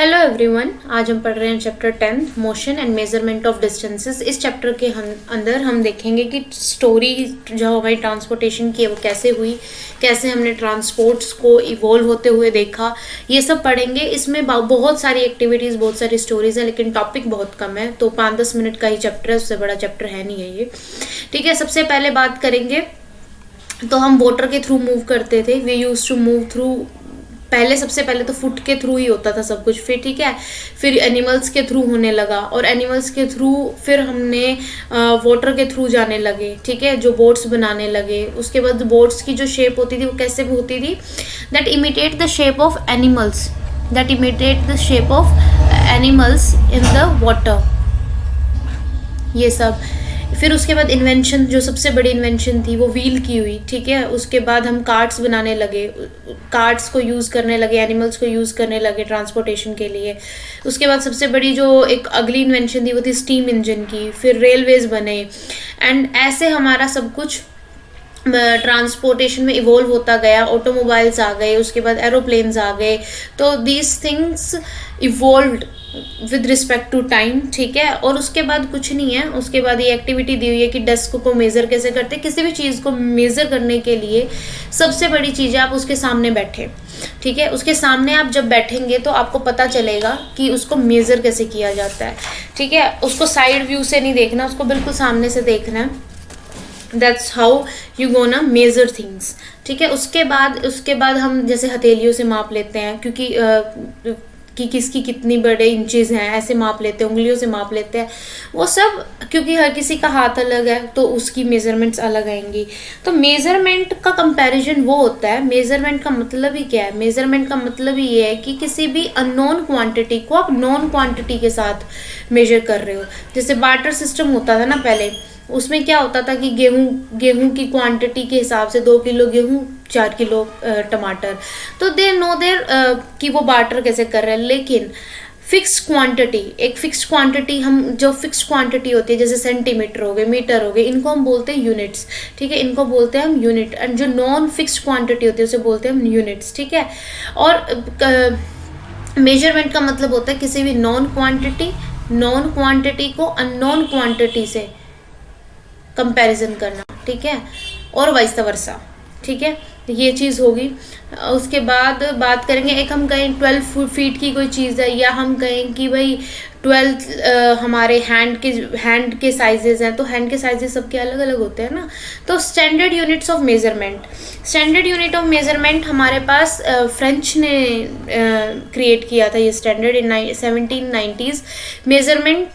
Hello everyone, आज हम पढ़ रहे हैं chapter 10 motion and measurement of distances. इस चैप्टर के अंदर हम देखेंगे कि स्टोरी जो हमारी ट्रांसपोर्टेशन की है वो कैसे हुई, कैसे हमने ट्रांसपोर्ट्स को इवॉल्व होते हुए देखा, ये सब पढ़ेंगे। इसमें बहुत सारी एक्टिविटीज़, बहुत सारी स्टोरीज हैं, लेकिन टॉपिक बहुत कम है, तो 5-10 मिनट का ही चैप्टर है, उससे बड़ा चैप्टर है नहीं है ये। ठीक है, सबसे पहले बात करेंगे तो हम वाटर के थ्रू मूव करते थे। We use to move through, सबसे पहले तो फुट के थ्रू ही होता था सब कुछ, फिर ठीक है, फिर एनिमल्स के थ्रू होने लगा, और एनिमल्स के थ्रू फिर हमने वाटर के थ्रू जाने लगे। ठीक है, जो बोट्स बनाने लगे। उसके बाद बोट्स की जो शेप होती थी वो कैसे होती थी, that imitate the shape of animals, in the water, ये सब। फिर उसके बाद इन्वेंशन, जो सबसे बड़ी इन्वेंशन थी वो व्हील की हुई। ठीक है, उसके बाद हम कार्ट्स बनाने लगे, कार्ट्स को यूज़ करने लगे, एनिमल्स को यूज़ करने लगे ट्रांसपोर्टेशन के लिए। उसके बाद सबसे बड़ी जो एक अगली इन्वेंशन थी वो थी स्टीम इंजन की। फिर रेलवेज बने, एंड ऐसे हमारा सब कुछ ट्रांसपोर्टेशन में इवॉल्व होता गया। ऑटोमोबाइल्स आ गए, उसके बाद एरोप्लेन्स आ गए, तो these things evolved with respect to time. ठीक है, और उसके बाद कुछ नहीं है, उसके बाद ये एक्टिविटी दी हुई है कि डेस्क को मेज़र कैसे करते हैं। किसी भी चीज़ को मेज़र करने के लिए सबसे बड़ी चीज़ है आप उसके सामने बैठे। ठीक है, उसके सामने आप जब बैठेंगे तो आपको पता चलेगा कि उसको मेज़र कैसे किया जाता है। ठीक है, उसको साइड व्यू से नहीं देखना, उसको बिल्कुल सामने से देखना है। That's how you gonna measure things. ठीक है, उसके बाद हम जैसे हथेलियों से माप लेते हैं, क्योंकि कि किसकी कितनी बड़े इंचेस हैं, ऐसे माप लेते हैं, उंगलियों से माप लेते हैं, वो सब, क्योंकि हर किसी का हाथ अलग है तो उसकी मेजरमेंट्स अलग आएंगी। तो मेजरमेंट का कंपैरिजन वो होता है, मेजरमेंट का मतलब ही क्या है, मेजरमेंट का मतलब ही ये है कि किसी भी अननोन क्वांटिटी को आप नॉन क्वांटिटी के साथ मेजर कर रहे हो। जैसे बार्टर सिस्टम होता था ना पहले, उसमें क्या होता था कि गेहूं की क्वांटिटी के हिसाब से 2 किलो गेहूं, 4 किलो टमाटर, तो दे नो देर कि वो बार्टर कैसे कर रहे हैं। लेकिन फिक्स क्वांटिटी, एक फिक्स क्वांटिटी, हम जो फिक्स क्वांटिटी होती है जैसे सेंटीमीटर हो गए, मीटर हो गए, इनको हम बोलते हैं यूनिट्स। ठीक है, इनको बोलते हैं हम यूनिट, एंड जो नॉन फिक्स क्वांटिटी होती है उसे बोलते हैं हम यूनिट्स। ठीक है, और मेजरमेंट का मतलब होता है किसी भी नॉन क्वांटिटी को अननोन क्वांटिटी से कंपैरिजन करना। ठीक है, और वाइस वर्सा। ठीक है, ये चीज़ होगी। उसके बाद बात करेंगे, एक हम कहें 12 फीट की कोई चीज़ है, या हम कहें कि भाई 12 हमारे हैंड के साइजेस हैं, तो हैंड के साइजेस सबके अलग अलग होते हैं ना। तो स्टैंडर्ड यूनिट ऑफ मेजरमेंट हमारे पास फ्रेंच ने क्रिएट किया था ये standard in 1790s। Measurement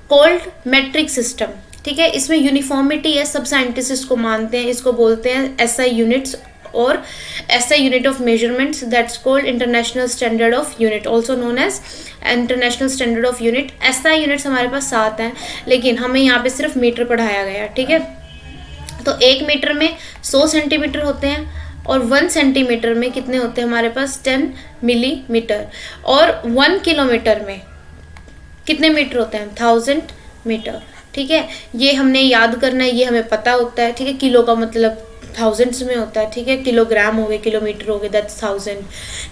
called metric system. ठीक है, इसमें यूनिफॉर्मिटी है, सब साइंटिस्ट इसको मानते हैं, इसको बोलते हैं एसआई यूनिट्स, और SI unit of measurements, that's called international standard of unit, also known as international standard of unit. SI units हमारे पास 7 हैं, लेकिन हमें यहाँ पे सिर्फ मीटर पढ़ाया गया। ठीक है, तो 1 मीटर में 100 सेंटीमीटर होते हैं, और 1 सेंटीमीटर में कितने होते हैं हमारे पास, 10 मिलीमीटर, और 1 किलोमीटर में कितने मीटर होते हैं, 1000 मीटर। ठीक है, ये हमने याद करना है, ये हमें पता होता है। ठीक है, किलो का मतलब थाउजेंड्स में होता है। ठीक है, किलोग्राम हो गए, किलोमीटर हो गए, that's 1000।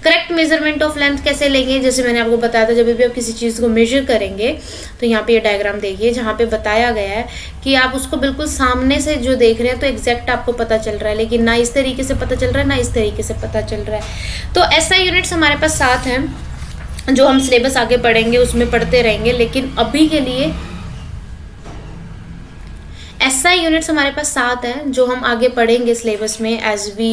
Correct measurement of length कैसे लेंगे, जैसे मैंने आपको बताया था, जब भी आप किसी चीज़ को मेजर करेंगे तो यहाँ पे ये डायग्राम देखिए, जहाँ पे बताया गया है कि आप उसको बिल्कुल सामने से जो देख रहे हैं तो एग्जैक्ट आपको पता चल रहा है, लेकिन ना इस तरीके से पता चल रहा है, ना इस तरीके से पता चल रहा है। तो एसआई यूनिट्स हमारे पास 7 हैं, जो हम सिलेबस आगे पढ़ेंगे उसमें पढ़ते रहेंगे, लेकिन अभी के लिए एसआई यूनिट्स हमारे पास 7 हैं, जो हम आगे पढ़ेंगे सिलेबस में, as we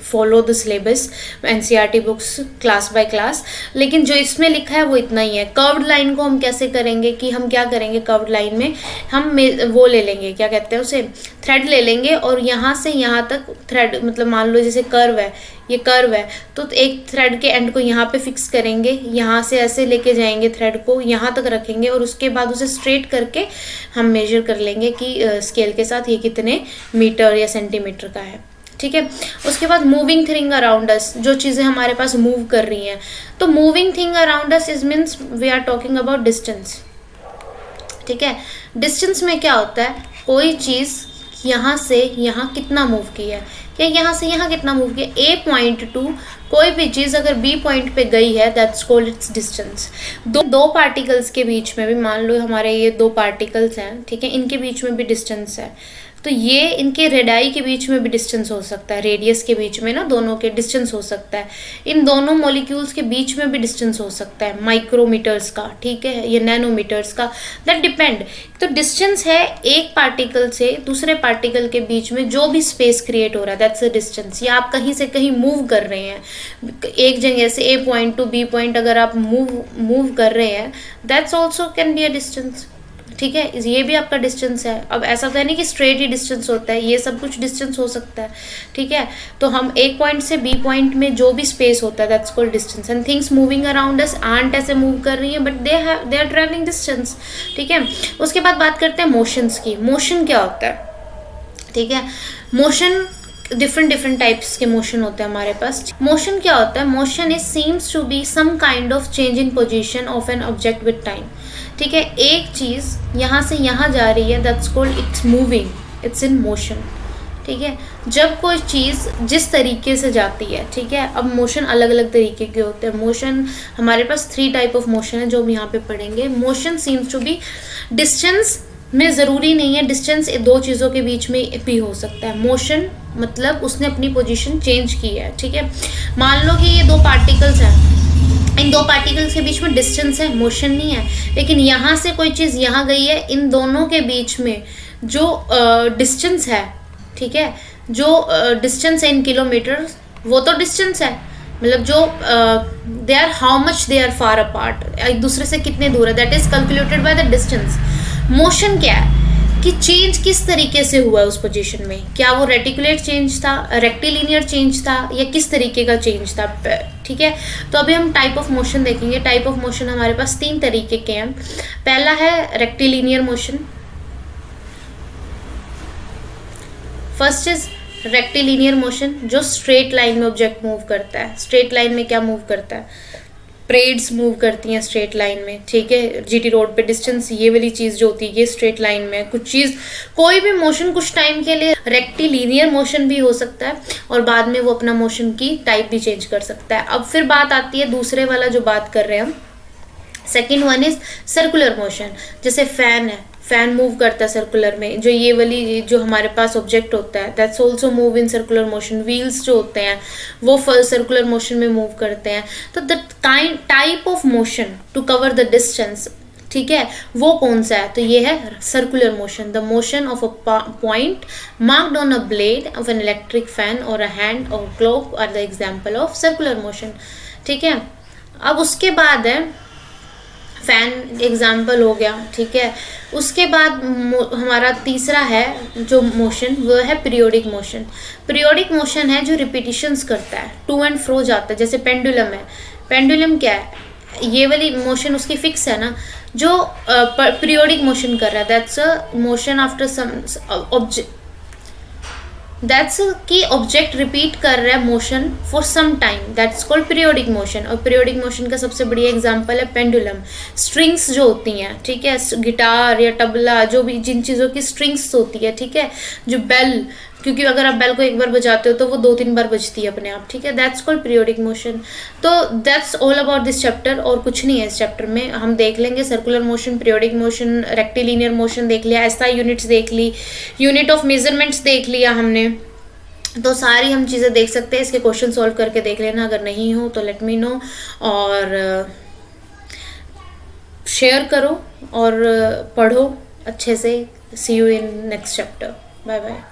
follow the syllabus NCERT books class by class. लेकिन जो इसमें लिखा है वो इतना ही है। कर्व्ड लाइन को हम कैसे करेंगे, कि हम क्या करेंगे, कर्व्ड लाइन में हम वो ले लेंगे, क्या कहते हैं उसे, थ्रेड ले लेंगे, और यहाँ से यहाँ तक थ्रेड, मतलब मान लो जैसे कर्व है, ये कर्व है, तो एक थ्रेड के एंड को यहाँ पे फिक्स करेंगे, यहाँ से ऐसे लेके जाएंगे थ्रेड को, यहाँ तक रखेंगे, और उसके बाद उसे स्ट्रेट करके हम मेजर कर लेंगे कि स्केल के साथ ये कितने मीटर या सेंटीमीटर का है। ठीक है, उसके बाद मूविंग थिंग अराउंड अस, जो चीज़ें हमारे पास मूव कर रही हैं, तो moving thing around us is means we are talking about distance. ठीक है, डिस्टेंस में क्या होता है, कोई चीज़ यहाँ से यहाँ कितना मूव की है, या यहाँ से यहाँ कितना मूव किया, ए पॉइंट टू कोई भी चीज़ अगर बी पॉइंट पे गई है दैट्स कॉल्ड इट्स डिस्टेंस। दो पार्टिकल्स के बीच में भी, मान लो हमारे ये दो पार्टिकल्स हैं, ठीक है, इनके बीच में भी डिस्टेंस है, तो ये इनके रेडाई के बीच में भी डिस्टेंस हो सकता है, रेडियस के बीच में ना दोनों के डिस्टेंस हो सकता है, इन दोनों मॉलिक्यूल्स के बीच में भी डिस्टेंस हो सकता है माइक्रोमीटर्स का, ठीक है, या नैनोमीटर्स का, दैट डिपेंड। तो डिस्टेंस है एक पार्टिकल से दूसरे पार्टिकल के बीच में जो भी स्पेस क्रिएट हो रहा है दैट्स अ डिस्टेंस। या आप कहीं से कहीं मूव कर रहे हैं, एक जगह से ए पॉइंट टू बी पॉइंट अगर आप मूव कर रहे हैं that's also can be a distance, ठीक है, ये भी आपका डिस्टेंस है। अब ऐसा तो है नहीं कि स्ट्रेट ही डिस्टेंस होता है, ये सब कुछ डिस्टेंस हो सकता है, ठीक है। तो हम एक पॉइंट से बी पॉइंट में जो भी स्पेस होता है that's called distance. And things moving around us aren't ऐसे मूव कर रही है but they are travelling distance, ठीक है। उसके बाद बात करते हैं मोशंस की। मोशन क्या होता है, ठीक है, मोशन डिफरेंट टाइप्स के मोशन होते हैं हमारे पास। मोशन क्या होता है, motion is seems to be some kind of change in position of an object with time, ठीक है। एक चीज़ यहाँ से यहाँ जा रही है that's called its moving, it's in motion, ठीक है। जब कोई चीज़ जिस तरीके से जाती है, ठीक है, अब मोशन अलग अलग तरीके के होते हैं। मोशन हमारे पास 3 टाइप ऑफ मोशन है जो हम यहाँ पे पढ़ेंगे। Motion seems to be, distance में ज़रूरी नहीं है, डिस्टेंस दो चीज़ों के बीच में भी हो सकता है। मोशन मतलब उसने अपनी पोजीशन चेंज की है, ठीक है। मान लो कि ये दो पार्टिकल्स हैं, इन दो पार्टिकल्स के बीच में डिस्टेंस है, मोशन नहीं है, लेकिन यहाँ से कोई चीज़ यहाँ गई है, इन दोनों के बीच में जो डिस्टेंस है, ठीक है, जो डिस्टेंस है इन किलोमीटर, वो तो डिस्टेंस है, मतलब जो they are how much they are far apart, एक दूसरे से कितने दूर है, that is calculated by the distance. Motion क्या है कि चेंज किस तरीके से हुआ उस पोजीशन में, क्या वो रेटिकुलेट चेंज था, रेक्टिलिनियर चेंज था, या किस तरीके का चेंज था, ठीक है। तो अभी हम टाइप ऑफ मोशन देखेंगे। टाइप ऑफ मोशन हमारे पास 3 तरीके के हैं। पहला है rectilinear motion. First is rectilinear motion, जो स्ट्रेट लाइन में ऑब्जेक्ट मूव करता है। स्ट्रेट लाइन में क्या मूव करता है, प्रेड्स मूव करती हैं स्ट्रेट लाइन में, ठीक है। जीटी रोड पे डिस्टेंस ये वाली चीज़ जो होती है ये स्ट्रेट लाइन में, कुछ चीज़ कोई भी मोशन कुछ टाइम के लिए रेक्टिलिनियर मोशन भी हो सकता है और बाद में वो अपना मोशन की टाइप भी चेंज कर सकता है। अब फिर बात आती है दूसरे वाला जो बात कर रहे हैं हम, second one is circular motion. जैसे फैन है, फैन मूव करता है सर्कुलर में, जो ये वाली जो हमारे पास ऑब्जेक्ट होता है that's also move in circular motion. Wheels जो होते हैं वो सर्कुलर मोशन में मूव करते हैं। तो the type of motion to cover the distance, ठीक है, वो कौन सा है, तो ये है circular motion. The motion of a point marked on a blade of an electric fan और अ हैंड और clock are the example of circular motion, ठीक है। अब उसके बाद है फैन एग्जाम्पल हो गया, ठीक है। उसके बाद हमारा तीसरा है जो मोशन, वो है पीरियोडिक मोशन। पीरियोडिक मोशन है जो रिपीटिशंस करता है, टू एंड फ्रो जाता है, जैसे पेंडुलम है। पेंडुलम क्या है, ये वाली मोशन उसकी फिक्स है ना, जो पीरियोडिक मोशन कर रहा है that's a motion after some object, that's कि ऑब्जेक्ट रिपीट कर रहा है motion for some time, that's called periodic motion. और पीरियोडिक मोशन का सबसे बढ़िया एग्जांपल है पेंडुलम। स्ट्रिंग्स जो होती हैं, ठीक है, गिटार या तबला, जो भी जिन चीज़ों की स्ट्रिंग्स होती है, ठीक है, जो बेल, क्योंकि अगर आप बेल को एक बार बजाते हो तो वो 2-3 बार बजती है अपने आप, ठीक है, दैट्स कॉल्ड पीरियोडिक मोशन। तो that's all about this chapter, और कुछ नहीं है इस चैप्टर में। हम देख लेंगे circular motion, periodic motion, rectilinear motion देख लिया, एसआई यूनिट्स देख ली, यूनिट ऑफ मेजरमेंट्स देख लिया हमने, तो सारी हम चीज़ें देख सकते हैं। इसके क्वेश्चन सॉल्व करके देख लेना, अगर नहीं हो तो लेट मी नो, और शेयर करो और पढ़ो अच्छे से। See you in next chapter, bye bye.